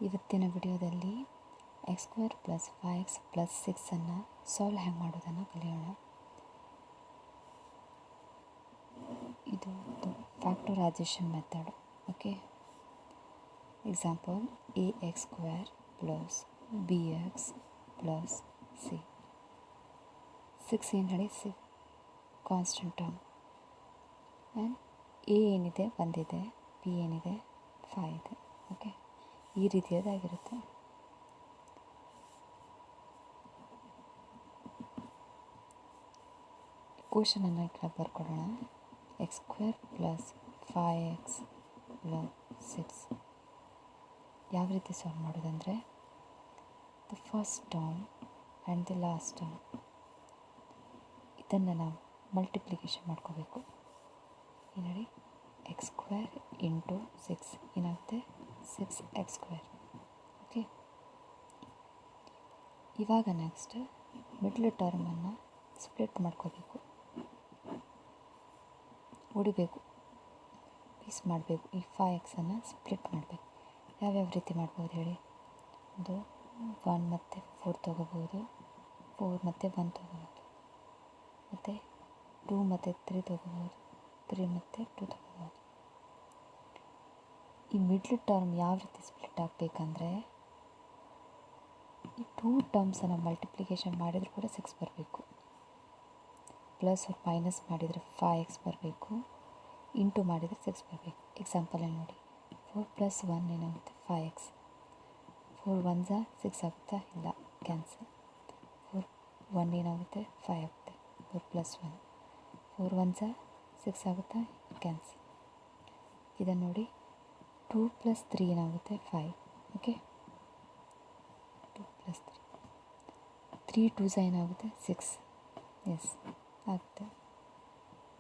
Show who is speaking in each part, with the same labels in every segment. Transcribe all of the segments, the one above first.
Speaker 1: ಇವತ್ತಿನ ವಿಡಿಯೋದಲ್ಲಿ x² + 5x + 6 ಅನ್ನು ಸಾಲ್ವ್ ಹೆಂಗೆ ಮಾಡೋದನ್ನು ಕಲಿಯೋಣ. ಇದು factorisation method. Okay, example ax² + bx + c. 6 ಏನು ಹೇಳಿ, ಕಾನ್ಸ್ಟೆಂಟ್ ಟರ್ಮ್. ಆ್ಯಂಡ್ a ಏನಿದೆ 1 ಇದೆ, b ಏನಿದೆ 5 ಇದೆ. ಓಕೆ, ಈ ರೀತಿಯದಾಗಿರುತ್ತೆ. ಕ್ವಶನನ್ನು ಕೆಳಗೆ ಬರ್ಕೊಡೋಣ. x² + 5x + 6 ಯಾವ ರೀತಿ ಸಾಲ್ವ್ ಮಾಡೋದಂದರೆ, the first term and the last term ಇದನ್ನು ನಾವು ಮಲ್ಟಿಪ್ಲಿಕೇಶನ್ ಮಾಡ್ಕೋಬೇಕು. ನೋಡಿ, x² × 6 ಏನಾಗುತ್ತೆ, 6x². ಓಕೆ, ಇವಾಗ ನೆಕ್ಸ್ಟ್ ಮಿಡ್ಲ್ ಟರ್ಮನ್ನು ಸ್ಪ್ಲಿಟ್ ಮಾಡ್ಕೋಬೇಕು, ಹೊಡಿಬೇಕು, ಪೀಸ್ ಮಾಡಬೇಕು. ಈ 5xನ್ನು ಸ್ಪ್ಲಿಟ್ ಮಾಡಬೇಕು. ಯಾವ್ಯಾವ ರೀತಿ ಮಾಡ್ಬೋದು ಹೇಳಿ. ಒಂದು 1 ಮತ್ತು 4 ತೊಗೋಬೋದು, 4 ಮತ್ತು 1 ತೊಗೋಬೋದು, ಮತ್ತು 2 ಮತ್ತು 3 ತೊಗೋಬೋದು, 3 ಮತ್ತು 2 ತೊಗೋಬೋದು. ಈ ಮಿಡ್ಲ್ ಟರ್ಮ್ ಯಾವ ರೀತಿ ಸ್ಪ್ಲಿಟ್ ಆಗಬೇಕಂದ್ರೆ, ಈ 2 ಟರ್ಮ್ಸನ್ನು ಮಲ್ಟಿಪ್ಲಿಕೇಶನ್ ಮಾಡಿದರೂ ಕೂಡ 6 ಬರಬೇಕು, ಪ್ಲಸ್ or ಮೈನಸ್ ಮಾಡಿದರೆ 5x ಬರಬೇಕು, ಇಂಟು ಮಾಡಿದರೆ 6 ಬರಬೇಕು. ಎಕ್ಸಾಂಪಲಲ್ಲಿ ನೋಡಿ, 4 + 1 ಏನಾಗುತ್ತೆ 5x, 4 1s 6 ಆಗುತ್ತಾ, ಇಲ್ಲ, ಕ್ಯಾನ್ಸಲ್. 4 1 ಏನಾಗುತ್ತೆ 5 ಆಗುತ್ತೆ, 4 + 1, 4 1s 6 ಆಗುತ್ತಾ, ಕ್ಯಾನ್ಸಲ್. ಇದನ್ನು ನೋಡಿ, 2 + 3 ಏನಾಗುತ್ತೆ 5. ಓಕೆ, 2 + 3, 3 2s ಏನಾಗುತ್ತೆ 6. ಎಸ್, ಆಗುತ್ತೆ.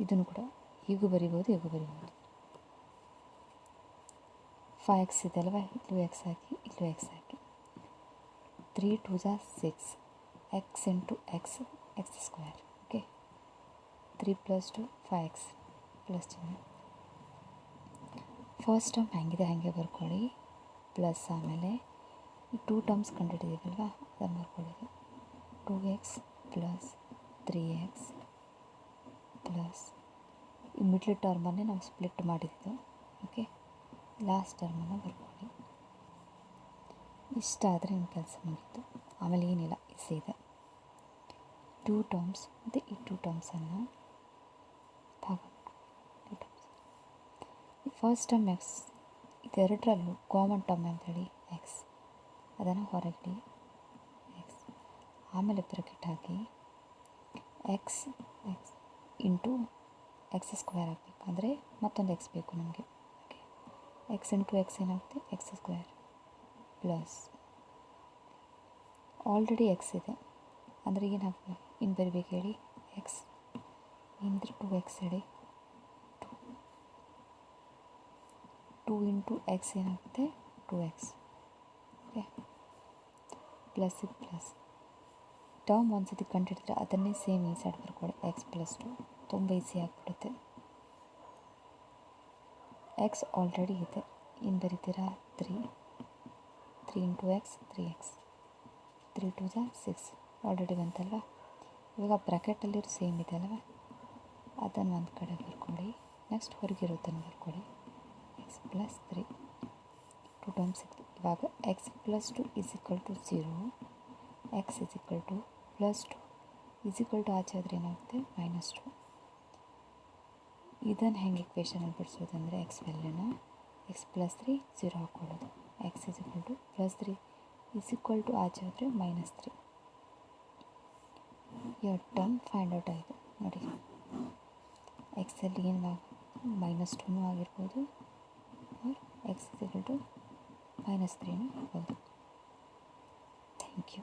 Speaker 1: ಇದನ್ನು ಕೂಡ ಹೀಗೂ ಬರಿಬೋದು, ಹೀಗೂ ಬರಿಬೋದು. 5x ಇದೆ ಅಲ್ವಾ, ಇಲ್ಲೂ x ಹಾಕಿ, ಇಲ್ಲೂ x ಹಾಕಿ. 3 2s 6, x × x, x². Okay, 3 + 2 5x plus ಚಿಹ್ನೆ. ಫಸ್ಟ್ ಟರ್ಮ್ ಹೆಂಗಿದೆ ಹಾಗೆ ಬರ್ಕೊಳ್ಳಿ, ಪ್ಲಸ್ ಆಮೇಲೆ ಈ 2 ಟರ್ಮ್ಸ್ ಕಂಡುಹಿಡಿದೀವಲ್ವ ಅದನ್ನು ಬರ್ಕೊಳ್ಳಿ. 2x + 3x ಪ್ಲಸ್ ಈ ಮಿಡ್ಲ್ ಟರ್ಮನ್ನೇ ನಾವು ಸ್ಪ್ಲಿಟ್ ಮಾಡಿದ್ದು. ಓಕೆ, ಲಾಸ್ಟ್ ಟರ್ಮನ್ನು ಬರ್ಕೊಳ್ಳಿ. ಇಷ್ಟ ಆದರೆ ನಿಮ್ಮ ಕೆಲಸ ಮುಗಿತು. ಆಮೇಲೆ ಏನಿಲ್ಲ, ಇದೆ 2 ಟರ್ಮ್ಸ್ ಮತ್ತು ಈ 2 ಟರ್ಮ್ಸನ್ನು ಭಾಗ. 2 ಟರ್ಮ್ಸ್, ಈ ಫಸ್ಟ್ ಟರ್ಮ್ ಎಕ್ಸ್, ಇದೆರಡರಲ್ಲೂ ಕಾಮನ್ ಟರ್ಮ್ ಅಂತೇಳಿ ಎಕ್ಸ್, ಅದನ್ನು ಹೊರಗಿಡಿ ಎಕ್ಸ್. ಆಮೇಲೆ ಬ್ರಾಕೆಟ್ ಹಾಕಿ ಎಕ್ಸ್ ಎಕ್ಸ್ ಇಂಟು x² ಆಗಬೇಕು, ಅಂದರೆ ಮತ್ತೊಂದು ಎಕ್ಸ್ ಬೇಕು ನಮಗೆ. ಓಕೆ, x × x ಏನಾಗುತ್ತೆ x² ಪ್ಲಸ್ ಆಲ್ರೆಡಿ ಎಕ್ಸ್ ಇದೆ ಅಂದರೆ ಏನಾಗಬೇಕು, ಇನ್ನು ಬರಬೇಕು ಹೇಳಿ, ಎಕ್ಸ್ ಇಂದ್ರೆ 2x ಹೇಳಿ, 2 × x ಏನಾಗುತ್ತೆ 2x. Okay, plus plus term ಒಂದು ಸತಿ ಕಂಡುಹಿಡಿದ್ರೆ ಅದನ್ನೇ ಸೇಮ್ ಈ ಸೈಡ್ ಬರ್ಕೊಳ್ಳಿ, x + 2. ತುಂಬ ಈಸಿ ಆಗಿಬಿಡುತ್ತೆ. x ಆಲ್ರೆಡಿ ಇದೆ, ಇನ್ನು ಬರೀತೀರಾ 3 × x 3x, 3 2s 6 ಆಲ್ರೆಡಿ ಬಂತಲ್ವ. ಇವಾಗ ಬ್ರ್ಯಾಕೆಟಲ್ಲಿರೋ ಸೇಮ್ ಇದೆ ಅಲ್ವ, ಅದನ್ನು ಒಂದು ಕಡೆ ಬರ್ಕೊಳ್ಳಿ. ನೆಕ್ಸ್ಟ್ ಹೊರಗಿರೋದನ್ನು ಬರ್ಕೊಳ್ಳಿ, x + 3, 2 ಟರ್ಮ್ಸ್ ಸಿಕ್ತು. ಇವಾಗ x + 2 = 0, x = +2 ಆಚೆ ಆದರೆ ಏನಾಗುತ್ತೆ -2. ಇದನ್ನು ಹೆಂಗೆ ಇಕ್ವೇಷನಲ್ಲಿ ಬಿಡಿಸೋದಂದರೆ, x ವ್ಯಾಲ್ಯೂನ x + 3 0 ಹಾಕ್ಕೊಳ್ಳೋದು, x +3 ಆಚೆ ಹೋದರೆ -3. ಎರಡು ಟರ್ಮ್ ಫೈಂಡ್ ಔಟ್ ಆಯಿತು ನೋಡಿ. ಎಕ್ಸಲ್ಲಿ ಏನು -2 ಆಗಿರ್ಬೋದು, x = -3 ಆಗ್ಬೋದು. Thank you.